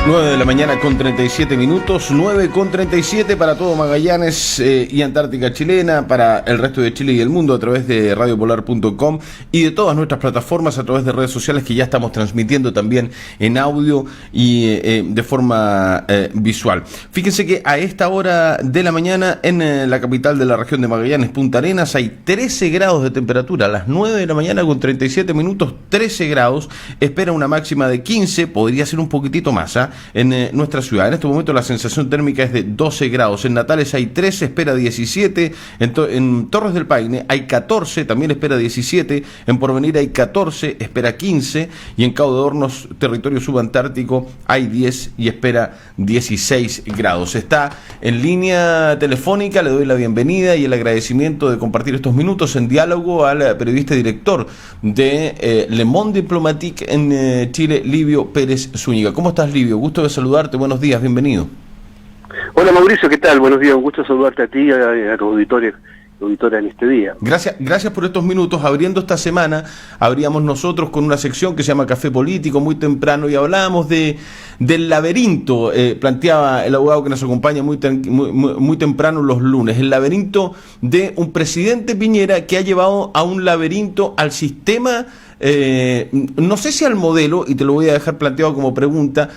9 de la mañana con 37 minutos, 9 con 37 para todo Magallanes y Antártica chilena, para el resto de Chile y el mundo a través de radiopolar.com y de todas nuestras plataformas a través de redes sociales que ya estamos transmitiendo también en audio y de forma visual. Fíjense que a esta hora de la mañana en la capital de la región de Magallanes, Punta Arenas, hay 13 grados de temperatura. A las 9 de la mañana con 37 minutos, 13 grados. Espera una máxima de 15, podría ser un poquitito más, en nuestra ciudad. En este momento la sensación térmica es de 12 grados. En Natales hay 13, espera 17. En Torres del Paine hay 14, también espera 17. En Porvenir hay 14, espera 15. Y en Cabo de Hornos, territorio subantártico, hay 10 y espera 16 grados. Está en línea telefónica, le doy la bienvenida y el agradecimiento de compartir estos minutos en diálogo al periodista y director de Le Monde Diplomatique en Chile, Livio Pérez Zúñiga. ¿Cómo estás, Livio? Gusto de saludarte, buenos días, bienvenido. Hola Mauricio, ¿qué tal? Buenos días, un gusto saludarte a ti y a tus auditores en este día. Gracias por estos minutos. Abriendo esta semana, abríamos nosotros con una sección que se llama Café Político muy temprano y hablábamos del laberinto, planteaba el abogado que nos acompaña muy temprano los lunes, el laberinto de un presidente Piñera que ha llevado a un laberinto al sistema. No sé si al modelo, y te lo voy a dejar planteado como pregunta,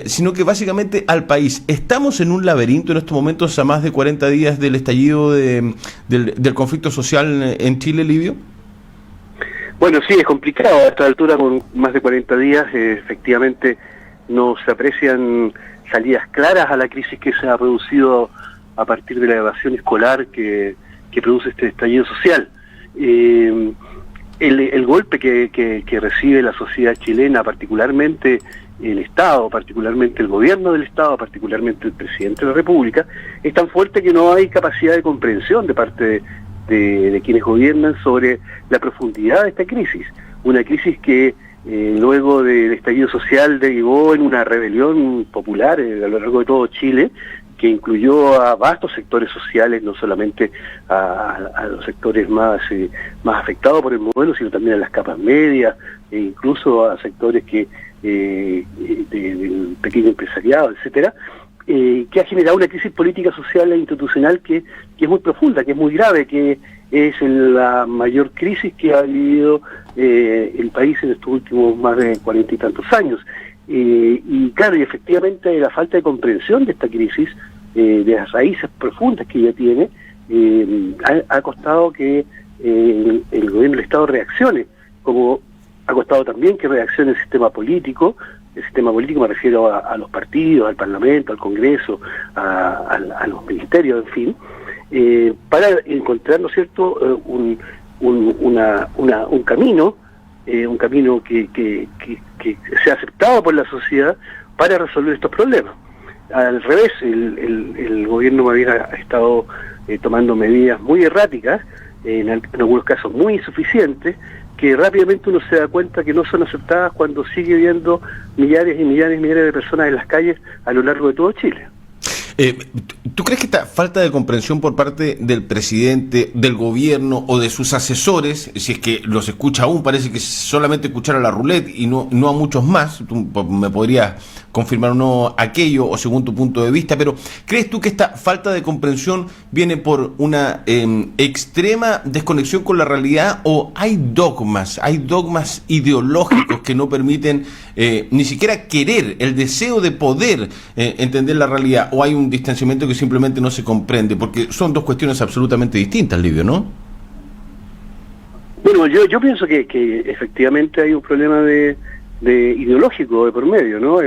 sino que básicamente al país. ¿Estamos en un laberinto en estos momentos a más de 40 días del estallido del conflicto social en Chile, Livio? Bueno, sí, es complicado a esta altura, con más de 40 días, efectivamente no se aprecian salidas claras a la crisis que se ha producido a partir de la evasión escolar que produce este estallido social. El golpe que recibe la sociedad chilena, particularmente el Estado, particularmente el gobierno del Estado, particularmente el presidente de la República, es tan fuerte que no hay capacidad de comprensión de parte de quienes gobiernan sobre la profundidad de esta crisis. Una crisis que luego del estallido social derivó en una rebelión popular a lo largo de todo Chile, que incluyó a vastos sectores sociales, no solamente a los sectores más afectados por el modelo, sino también a las capas medias, e incluso a sectores del pequeño empresariado, etcétera, que ha generado una crisis política, social e institucional que es muy profunda, que es muy grave, que es la mayor crisis que ha vivido el país en estos últimos más de 40 y tantos años. Y claro, y efectivamente la falta de comprensión de esta crisis, de las raíces profundas que ella tiene, ha costado que el gobierno del Estado reaccione, como ha costado también que reaccione el sistema político. El sistema político me refiero a los partidos, al Parlamento, al Congreso, a los ministerios, en fin, para encontrar, ¿no es cierto?, un camino, que sea aceptado por la sociedad para resolver estos problemas. Al revés, el gobierno más bien ha estado tomando medidas muy erráticas, en algunos casos muy insuficientes, que rápidamente uno se da cuenta que no son aceptadas cuando sigue viendo millares y millares de personas en las calles a lo largo de todo Chile. ¿Tú crees que esta falta de comprensión por parte del presidente, del gobierno o de sus asesores, si es que los escucha aún, parece que solamente escuchar a la roulette y no a muchos más, tú me podrías confirmar o no aquello o según tu punto de vista, pero ¿crees tú que esta falta de comprensión viene por una extrema desconexión con la realidad o hay dogmas ideológicos que no permiten ni siquiera querer, el deseo de poder entender la realidad, o hay un distanciamiento que simplemente no se comprende? Porque son dos cuestiones absolutamente distintas, Livio, ¿no? Bueno, yo pienso que efectivamente hay un problema de ideológico de por medio, ¿no?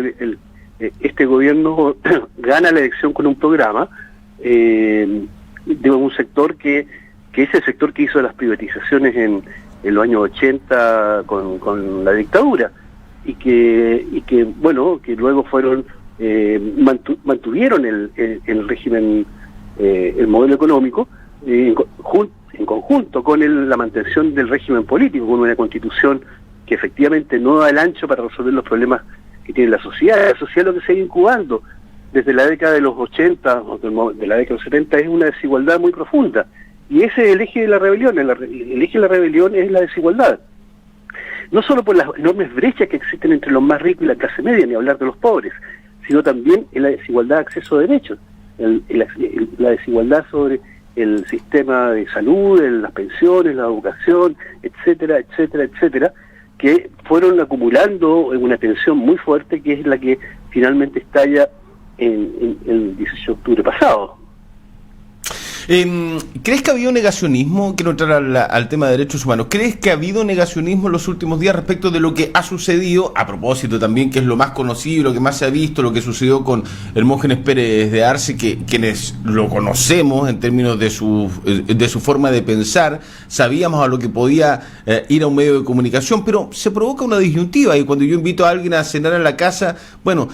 Este gobierno gana la elección con un programa de un sector que es el sector que hizo las privatizaciones en los años 80 con la dictadura y que luego fueron mantuvieron el régimen, el modelo económico, en conjunto con la mantención del régimen político, con una constitución que efectivamente no da el ancho para resolver los problemas que tiene la sociedad. La sociedad, lo que se ha ido incubando desde la década de los 80 o de la década de los 70 es una desigualdad muy profunda, y ese es el eje de la rebelión. El eje de la rebelión es la desigualdad, no solo por las enormes brechas que existen entre los más ricos y la clase media, ni hablar de los pobres, sino también en la desigualdad de acceso a derechos, la desigualdad sobre el sistema de salud, en las pensiones, la educación, etcétera, etcétera, etcétera, que fueron acumulando en una tensión muy fuerte, que es la que finalmente estalla en el 18 de octubre pasado. ¿Crees que ha habido negacionismo? Quiero entrar al tema de derechos humanos. ¿Crees que ha habido negacionismo en los últimos días respecto de lo que ha sucedido? A propósito también, que es lo más conocido, lo que más se ha visto, lo que sucedió con Hermógenes Pérez de Arce, que quienes lo conocemos en términos de su forma de pensar, sabíamos a lo que podía ir a un medio de comunicación, pero se provoca una disyuntiva, y cuando yo invito a alguien a cenar en la casa, bueno,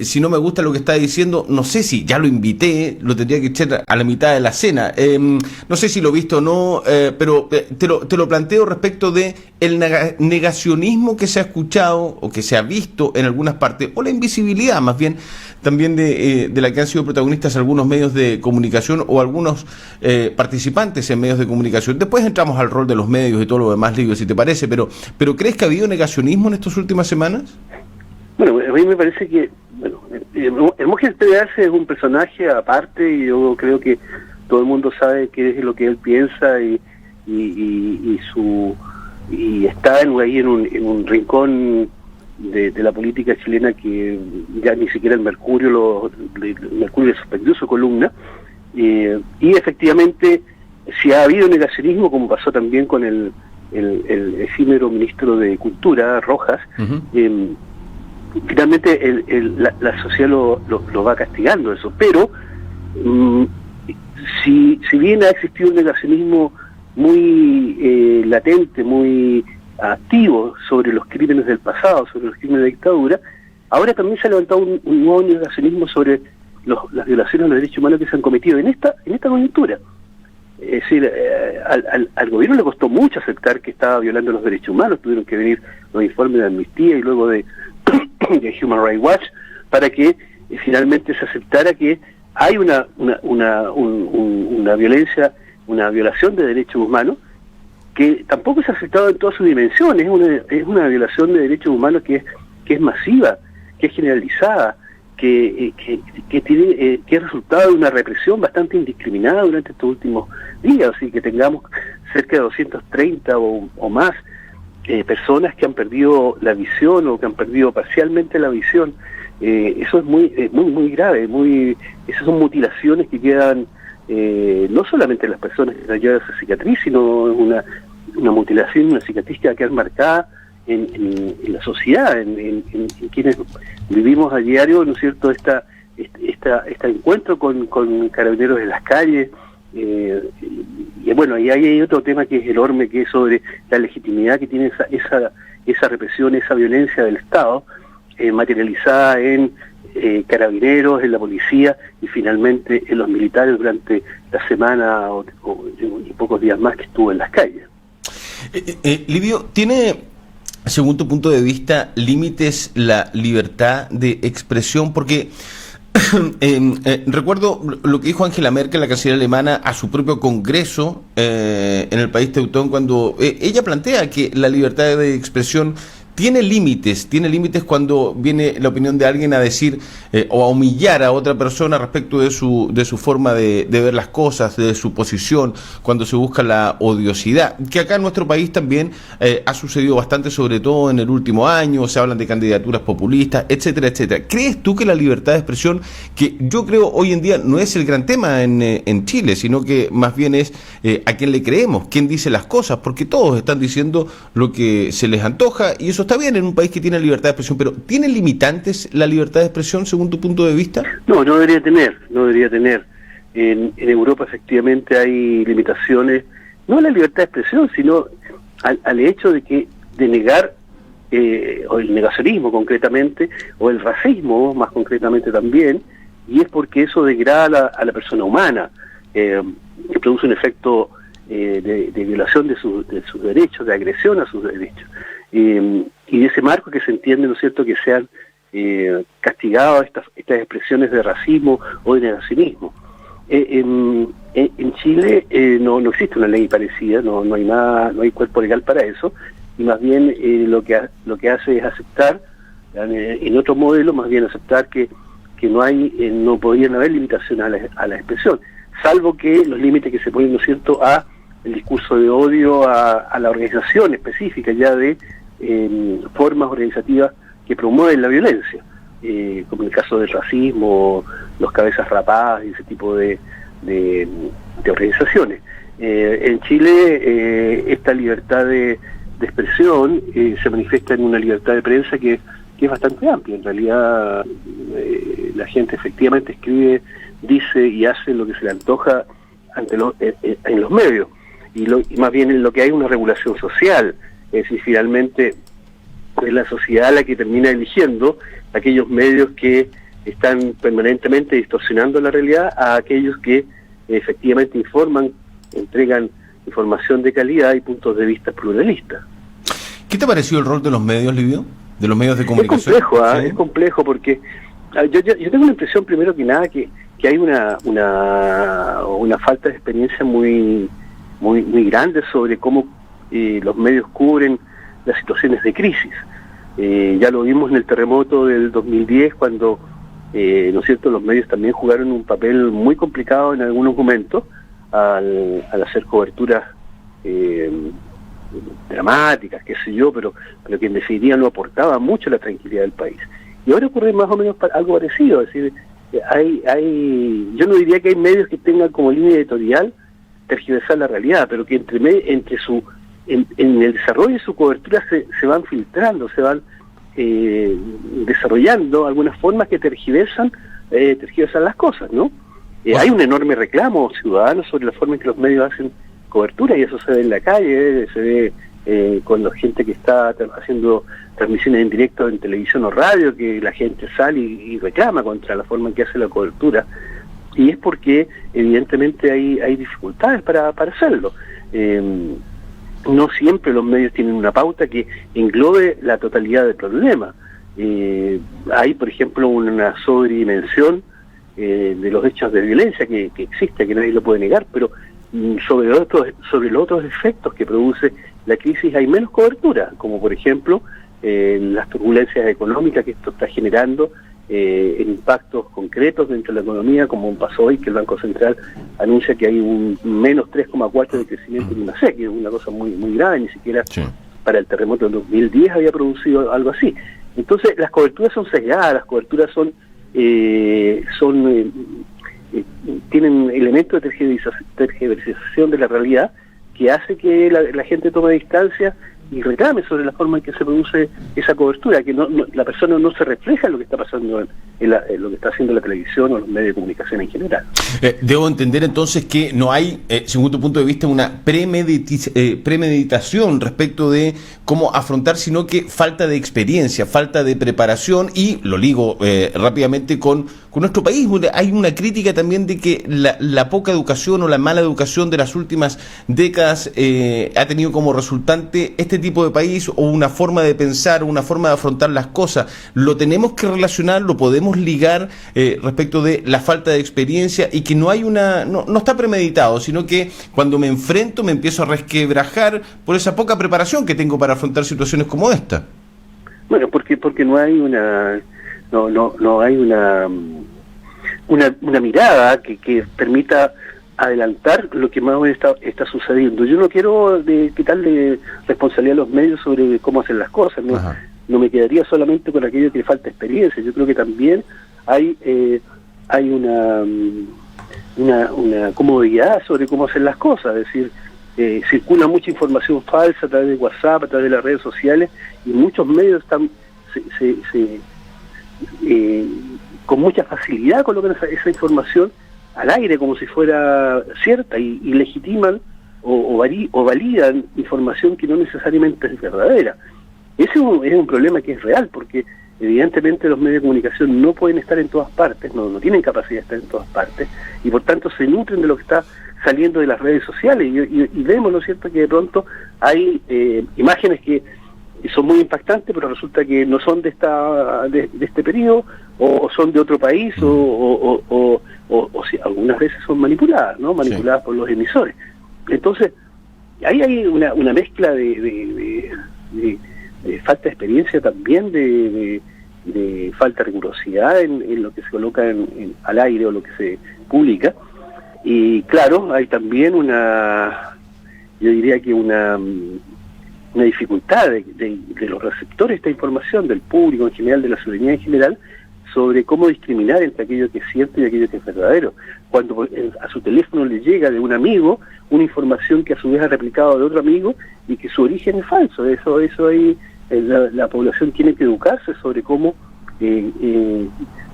si no me gusta lo que está diciendo, no sé si ya lo invité, lo tendría que echar a la mitad de la cena. No sé si lo he visto o no, pero te lo planteo respecto de el negacionismo que se ha escuchado o que se ha visto en algunas partes, o la invisibilidad más bien también de la que han sido protagonistas algunos medios de comunicación o algunos participantes en medios de comunicación. Después entramos al rol de los medios y todo lo demás, Livio, si te parece, pero ¿crees que ha habido negacionismo en estas últimas semanas? Bueno, a mí me parece que Hermógenes Pérez de Arce es un personaje aparte, y yo creo que todo el mundo sabe qué es lo que él piensa y está ahí en un rincón de la política chilena que ya ni siquiera el Mercurio le suspendió su columna, y efectivamente si ha habido negacionismo, como pasó también con el efímero ministro de Cultura, Rojas. Finalmente la sociedad lo va castigando eso, pero si bien ha existido un negacionismo muy latente, muy activo sobre los crímenes del pasado, sobre los crímenes de dictadura, ahora también se ha levantado un nuevo negacionismo sobre las violaciones a los derechos humanos que se han cometido en esta coyuntura. Es decir, al gobierno le costó mucho aceptar que estaba violando los derechos humanos, tuvieron que venir los informes de Amnistía y luego de Human Rights Watch para que finalmente se aceptara que hay una violencia, una violación de derechos humanos que tampoco se ha aceptado en todas sus dimensiones. Es una violación de derechos humanos que es masiva, que es generalizada, que es resultado de una represión bastante indiscriminada durante estos últimos días, así que tengamos cerca de 230 o más personas que han perdido la visión o que han perdido parcialmente la visión. Eso es muy grave, esas son mutilaciones que quedan no solamente en las personas que han llevado esa cicatriz, sino una mutilación, una cicatriz que va a quedar marcada en la sociedad, en quienes vivimos a diario, ¿no es cierto?, este encuentro con carabineros en las calles. Y bueno, y hay otro tema que es enorme, que es sobre la legitimidad que tiene esa represión, esa violencia del Estado, materializada en carabineros, en la policía y finalmente en los militares durante la semana y pocos días más que estuvo en las calles. Livio, ¿tiene, según tu punto de vista, límites la libertad de expresión? Porque recuerdo lo que dijo Angela Merkel, la canciller alemana, a su propio congreso en el país teutón, cuando ella plantea que la libertad de expresión tiene límites cuando viene la opinión de alguien a decir o a humillar a otra persona respecto de su forma de ver las cosas, de su posición, cuando se busca la odiosidad, que acá en nuestro país también ha sucedido bastante, sobre todo en el último año, se hablan de candidaturas populistas, etcétera, etcétera. ¿Crees tú que la libertad de expresión, que yo creo hoy en día no es el gran tema en Chile, sino que más bien es a quién le creemos, quién dice las cosas, porque todos están diciendo lo que se les antoja, y eso está bien en un país que tiene libertad de expresión, pero ¿tiene limitantes la libertad de expresión según tu punto de vista? No debería tener. En Europa efectivamente hay limitaciones, no a la libertad de expresión, sino al hecho de negar, o el negacionismo concretamente, o el racismo más concretamente también, y es porque eso degrada a la persona humana, que produce un efecto de violación de sus derechos, de agresión a sus derechos. Y de ese marco que se entiende, ¿no es cierto?, que sean castigadas estas expresiones de racismo o de negacionismo. En Chile no existe una ley parecida, no hay cuerpo legal para eso, y más bien lo que hace es aceptar, en otro modelo, más bien aceptar que que no podrían haber limitaciones a la expresión, salvo que los límites que se ponen, ¿no es cierto?, a el discurso de odio, a la organización específica ya de formas organizativas que promueven la violencia, como en el caso del racismo, los cabezas rapadas y ese tipo de organizaciones. En Chile esta libertad de expresión se manifiesta en una libertad de prensa que es bastante amplia. En realidad la gente efectivamente escribe, dice y hace lo que se le antoja en los medios, y más bien en lo que hay una regulación social, es decir, finalmente es la sociedad la que termina eligiendo aquellos medios que están permanentemente distorsionando la realidad a aquellos que efectivamente informan, entregan información de calidad y puntos de vista pluralistas. ¿Qué te pareció el rol de los medios, Livio? De los medios de comunicación. Es complejo, ¿Sí? Es complejo porque yo tengo la impresión, primero que nada, que hay una falta de experiencia muy grande sobre cómo los medios cubren las situaciones de crisis. Ya lo vimos en el terremoto del 2010, cuando, ¿no es cierto?, los medios también jugaron un papel muy complicado en algunos momentos al hacer coberturas dramáticas, qué sé yo, pero que en definitiva no aportaba mucho a la tranquilidad del país. Y ahora ocurre más o menos algo parecido, es decir, yo no diría que hay medios que tengan como línea editorial tergiversar la realidad, pero que en el desarrollo de su cobertura se van filtrando, se van desarrollando algunas formas que tergiversan las cosas, ¿no? Hay un enorme reclamo ciudadano sobre la forma en que los medios hacen cobertura, y eso se ve en la calle, se ve con la gente que está haciendo transmisiones en directo en televisión o radio, que la gente sale y reclama contra la forma en que hace la cobertura, y es porque evidentemente hay dificultades para hacerlo. No siempre los medios tienen una pauta que englobe la totalidad del problema. Hay, por ejemplo, una sobredimensión de los hechos de violencia que existe, que nadie lo puede negar, pero sobre los otros efectos que produce la crisis hay menos cobertura, como por ejemplo las turbulencias económicas que esto está generando en impactos concretos dentro de la economía, como pasó hoy que el Banco Central anuncia que hay un menos 3,4 de crecimiento en IMASEC, que es una cosa muy grave, ni siquiera para el terremoto del 2010 había producido algo así. Entonces las coberturas son sesgadas, las coberturas tienen elementos de tergiversación de la realidad que hace que la gente tome distancia y reclame sobre la forma en que se produce esa cobertura, que la persona no se refleja en lo que está pasando en lo que está haciendo la televisión o los medios de comunicación en general. Debo entender entonces que no hay, según tu punto de vista, una premeditación respecto de cómo afrontar, sino que falta de experiencia, falta de preparación, y lo ligo rápidamente con nuestro país. Hay una crítica también de que la poca educación o la mala educación de las últimas décadas ha tenido como resultante este tipo de país, o una forma de pensar, una forma de afrontar las cosas. Lo tenemos que relacionar, lo podemos ligar respecto de la falta de experiencia, y que no está premeditado, sino que cuando me enfrento me empiezo a resquebrajar por esa poca preparación que tengo para afrontar situaciones como esta. Bueno, porque no hay no hay una mirada que permita adelantar lo que más o menos está sucediendo. Yo no quiero quitarle responsabilidad a los medios sobre cómo hacer las cosas, no me quedaría solamente con aquello que le falta experiencia. Yo creo que también hay una comodidad sobre cómo hacer las cosas, es decir, circula mucha información falsa a través de WhatsApp, a través de las redes sociales, y muchos medios están con mucha facilidad colocan esa información al aire como si fuera cierta, y legitiman o validan información que no necesariamente es verdadera. Ese es un problema que es real, porque evidentemente los medios de comunicación no pueden estar en todas partes, no tienen capacidad de estar en todas partes, y por tanto se nutren de lo que está saliendo de las redes sociales, y vemos, ¿no es cierto?, que de pronto hay imágenes que son muy impactantes, pero resulta que no son de este periodo, o son de otro país, o si algunas veces son manipuladas, ¿no? Manipuladas por los emisores. Entonces, ahí hay una mezcla de falta de experiencia también, de falta de rigurosidad en lo que se coloca al aire o lo que se publica. Y claro, hay también yo diría que una dificultad de los receptores de esta información, del público en general, de la ciudadanía en general, sobre cómo discriminar entre aquello que es cierto y aquello que es verdadero. Cuando a su teléfono le llega de un amigo una información que a su vez ha replicado de otro amigo y que su origen es falso, eso ahí la población tiene que educarse sobre cómo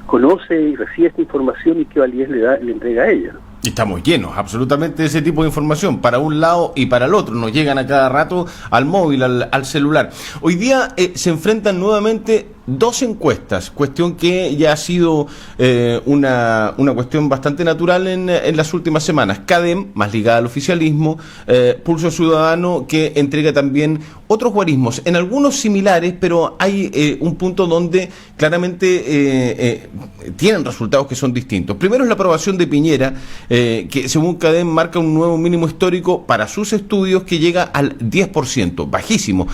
conoce y recibe esta información y qué validez le entrega a ella. Y estamos llenos absolutamente de ese tipo de información, para un lado y para el otro. Nos llegan a cada rato al móvil, al celular. Hoy día se enfrentan nuevamente dos encuestas, cuestión que ya ha sido una cuestión bastante natural en las últimas semanas. CADEM, más ligada al oficialismo, Pulso Ciudadano, que entrega también otros guarismos, en algunos similares, pero hay un punto donde claramente tienen resultados que son distintos. Primero es la aprobación de Piñera, que según CADEM marca un nuevo mínimo histórico para sus estudios que llega al 10%, bajísimo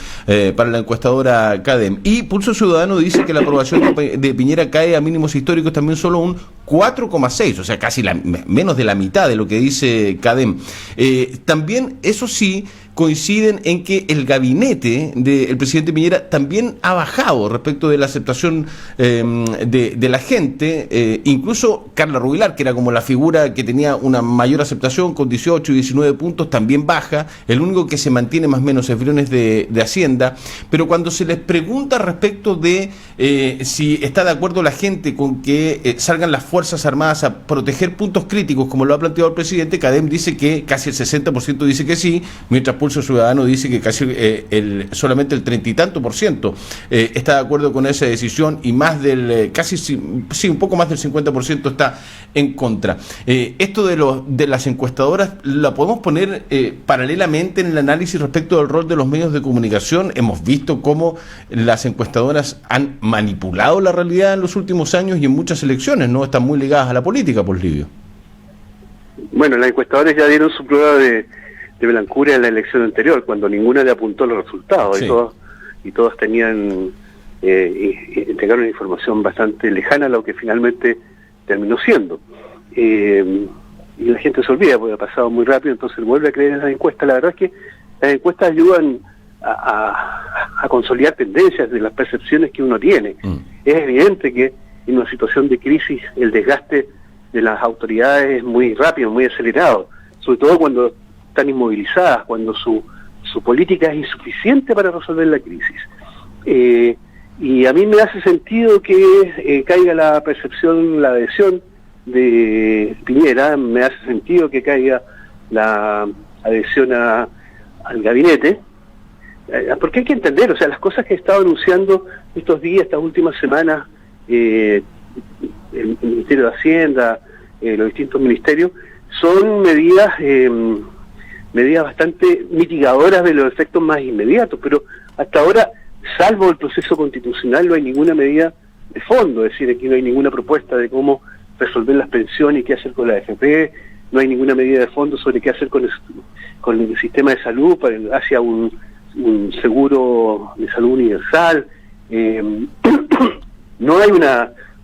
para la encuestadora CADEM. Y Pulso Ciudadano dice que la aprobación de Piñera cae a mínimos históricos también solo un 4,6, o sea, casi menos de la mitad de lo que dice CADEM. También, eso sí, coinciden en que el gabinete del presidente Piñera también ha bajado respecto de la aceptación de la gente. Incluso Carla Rubilar, que era como la figura que tenía una mayor aceptación con 18 y 19 puntos, también baja. El único que se mantiene más o menos es Briones de Hacienda. Pero cuando se les pregunta respecto de si está de acuerdo la gente con que salgan las Fuerzas Armadas a proteger puntos críticos, como lo ha planteado el presidente, CADEM dice que casi el 60% dice que sí, mientras Pulso Ciudadano dice que casi solamente el 30 y tanto por ciento está de acuerdo con esa decisión, y más del un poco más del 50% está en contra. Esto de las encuestadoras la podemos poner paralelamente en el análisis respecto del rol de los medios de comunicación. Hemos visto cómo las encuestadoras han manipulado la realidad en los últimos años y en muchas elecciones, ¿no? Están muy ligadas a la política, pues, Livio. Bueno, las encuestadoras ya dieron su prueba de blancura en la elección anterior, cuando ninguna le apuntó los resultados, sí. y todos tenían entregaron información bastante lejana a lo que finalmente terminó siendo. Y la gente se olvida porque ha pasado muy rápido, entonces vuelve a creer en las encuestas. La verdad es que las encuestas ayudan a consolidar tendencias de las percepciones que uno tiene. Es evidente que en una situación de crisis el desgaste de las autoridades es muy rápido, muy acelerado, sobre todo cuando están inmovilizadas, cuando su política es insuficiente para resolver la crisis. Y a mí me hace sentido que caiga la percepción, la adhesión de Piñera, me hace sentido que caiga la adhesión al gabinete, porque hay que entender, o sea, las cosas que he estado anunciando estos días, estas últimas semanas, el Ministerio de Hacienda, los distintos ministerios, son medidas bastante mitigadoras de los efectos más inmediatos, pero hasta ahora, salvo el proceso constitucional, no hay ninguna medida de fondo, es decir, aquí no hay ninguna propuesta de cómo resolver las pensiones y qué hacer con la AFP, no hay ninguna medida de fondo sobre qué hacer con el sistema de salud hacia un seguro de salud universal. No hay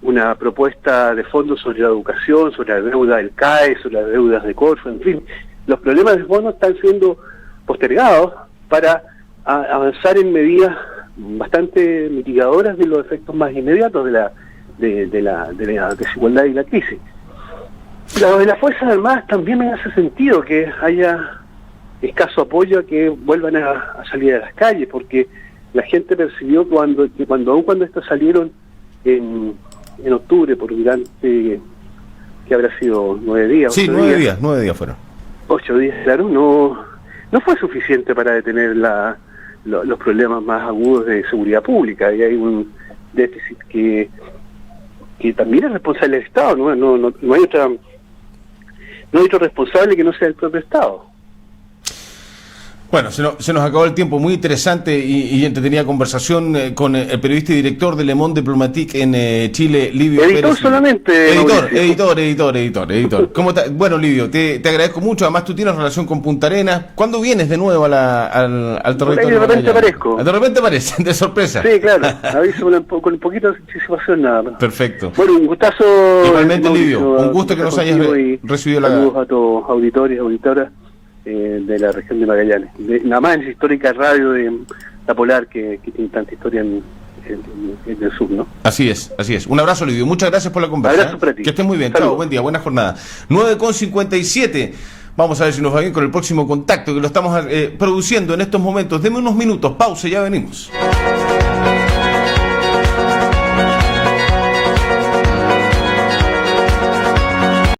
una propuesta de fondo sobre la educación, sobre la deuda del CAE, sobre las deudas de Corfo, en fin. Los problemas de fondo están siendo postergados para avanzar en medidas bastante mitigadoras de los efectos más inmediatos de la desigualdad y la crisis. Lo de las Fuerzas Armadas también me hace sentido que haya escaso apoyo a que vuelvan a salir a las calles, porque la gente percibió aun cuando estas salieron en octubre, por durante, que habrá sido 9 días. Sí, 9 días fueron. 8 días, claro, no fue suficiente para detener los problemas más agudos de seguridad pública, y hay un déficit que también es responsable del Estado, no hay otro responsable que no sea el propio Estado. Bueno, se nos acabó el tiempo. Muy interesante y entretenida conversación con el periodista y director de Le Monde Diplomatique en Chile, Livio Editor Pérez. solamente. Editor. Bueno, Livio, te agradezco mucho. Además, tú tienes relación con Punta Arenas. ¿Cuándo vienes de nuevo al territorio? De repente aparezco. De repente aparece, de sorpresa. Sí, claro. Aviso con un poquito de anticipación nada más. Perfecto. Bueno, un gustazo. Igualmente, Livio. Un gusto que nos hayas recibido la... Saludos a tus auditores y auditoras de la región de Magallanes. Nada más en esa histórica radio de La Polar que tiene tanta historia en el sur, ¿no? Así es. Un abrazo, Livio. Muchas gracias por la conversación. Abrazo para ti. Que estés muy bien. Saludos. Chao, buen día, buena jornada. 9:57. Vamos a ver si nos va bien con el próximo contacto que lo estamos produciendo en estos momentos. Deme unos minutos, pausa y ya venimos.